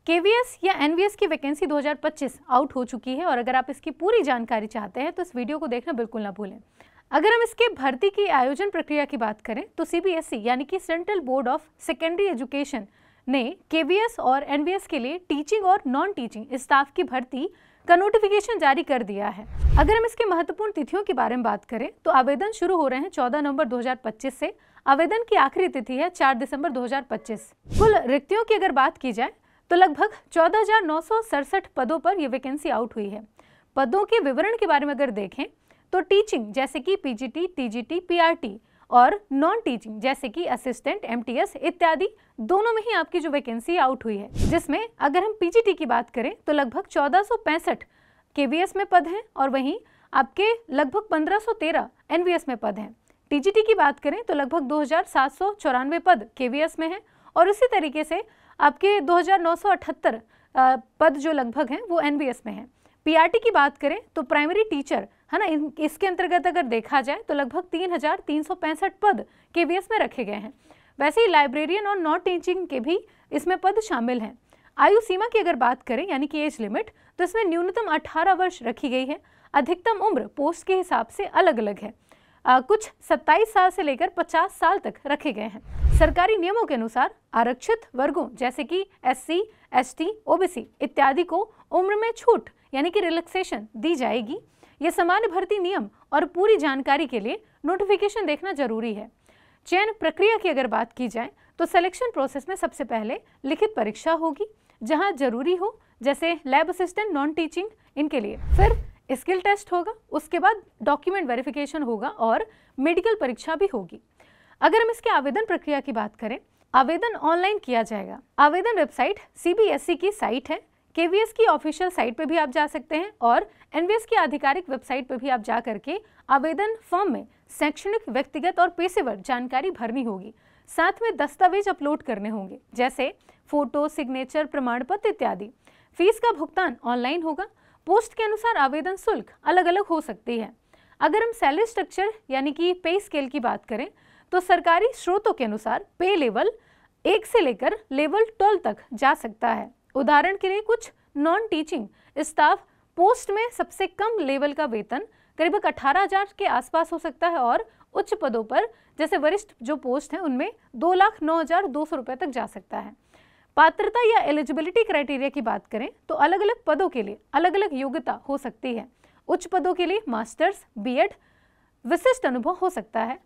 KVS या NVS की vacancy 2025 out हो चुकी है और अगर आप इसकी पूरी जानकारी चाहते हैं तो इस वीडियो को देखना बिल्कुल ना भूलें। अगर हम इसके भर्ती की आयोजन प्रक्रिया की बात करें तो सीबीएसई यानी कि central board of secondary education ने केवीएस और एनवीएस के लिए टीचिंग और नॉन टीचिंग स्टाफ की भर्ती का नोटिफिकेशन जारी कर दिया है। अगर हम इसके महत्वपूर्ण तिथियों के बारे में बात करें तो आवेदन शुरू हो रहे हैं 14 नवंबर 2025 से। आवेदन की आखिरी तिथि है 4 दिसंबर 2025। कुल रिक्तियों की अगर बात की जाए तो लगभग 14,967 पदों पर यह वैकेंसी आउट हुई है। पदों के विवरण के बारे में अगर देखें तो टीचिंग जैसे कि पीजीटी, टीजीटी, पीआरटी और नॉन टीचिंग जैसे कि असिस्टेंट, एमटीएस इत्यादि दोनों में ही आपकी जो वैकेंसी आउट हुई है, जिसमें अगर हम पीजीटी की बात करें तो लगभग 1465 केवीएस में पद हैं और वहीं आपके लगभग 1513 एनवीएस में पद हैं। टीजीटी की बात करें तो लगभग 2794 पद केवीएस में हैं और इसी तरीके से आपके 2978 पद जो लगभग हैं वो एनवीएस में हैं। पीआरटी की बात करें तो प्राइमरी टीचर है ना, इसके अंतर्गत अगर देखा जाए तो लगभग 3365 पद केवीएस में रखे गए हैं। वैसे ही लाइब्रेरियन और नॉन टीचिंग के भी इसमें पद शामिल हैं। आयु सीमा की अगर बात करें यानी कि एज लिमिट, तो इसमें न्यूनतम 18 वर्ष रखी गई है। अधिकतम उम्र पोस्ट के हिसाब से अलग अलग है। कुछ 27 साल से लेकर 50 साल तक रखे गए हैं। सरकारी नियमों के अनुसार आरक्षित वर्गों जैसे कि एससी, एसटी, ओबीसी इत्यादि को उम्र में छूट यानी कि रिलैक्सेशन दी जाएगी। ये सामान्य भर्ती नियम और पूरी जानकारी के लिए नोटिफिकेशन देखना जरूरी है। चयन प्रक्रिया की अगर बात की जाए तो सिलेक्शन प्रोसेस में सबसे पहले लिखित परीक्षा होगी जहां जरूरी हो, जैसे लैब असिस्टेंट, नॉन टीचिंग इनके लिए। फिर स्किल टेस्ट होगा, उसके बाद डॉक्यूमेंट वेरिफिकेशन होगा और मेडिकल परीक्षा भी होगी। अगर हम इसके आवेदन प्रक्रिया की बात करें, आवेदन ऑनलाइन किया जाएगा। आवेदन वेबसाइट सीबीएसई की साइट है, केवीएस की ऑफिशियल साइट पे भी आप जा सकते हैं और एनवीएस की आधिकारिक वेबसाइट पे भी आप जा करके आवेदन फॉर्म में शैक्षणिक, व्यक्तिगत और पेशेवर जानकारी भरनी होगी। साथ में दस्तावेज अपलोड करने होंगे जैसे फोटो, सिग्नेचर, प्रमाण पत्र इत्यादि। फीस का भुगतान ऑनलाइन होगा। पोस्ट के अनुसार आवेदन शुल्क अलग अलग हो सकती है। अगर हम सैलरी स्ट्रक्चर यानी कि पे स्केल की बात करें तो सरकारी स्रोतों के अनुसार पे लेवल 1 से लेकर लेवल 12 तक जा सकता है। उदाहरण के लिए कुछ नॉन टीचिंग स्टाफ पोस्ट में सबसे कम लेवल का वेतन करीब 18,000 के आसपास हो सकता है और उच्च पदों पर जैसे वरिष्ठ जो पोस्ट हैं उनमें 2,09,200 रुपये तक जा सकता है। पात्रता या एलिजिबिलिटी क्राइटेरिया की बात करें तो अलग अलग पदों के लिए अलग अलग योग्यता हो सकती है। उच्च पदों के लिए मास्टर्स, बीएड, विशिष्ट अनुभव हो सकता है।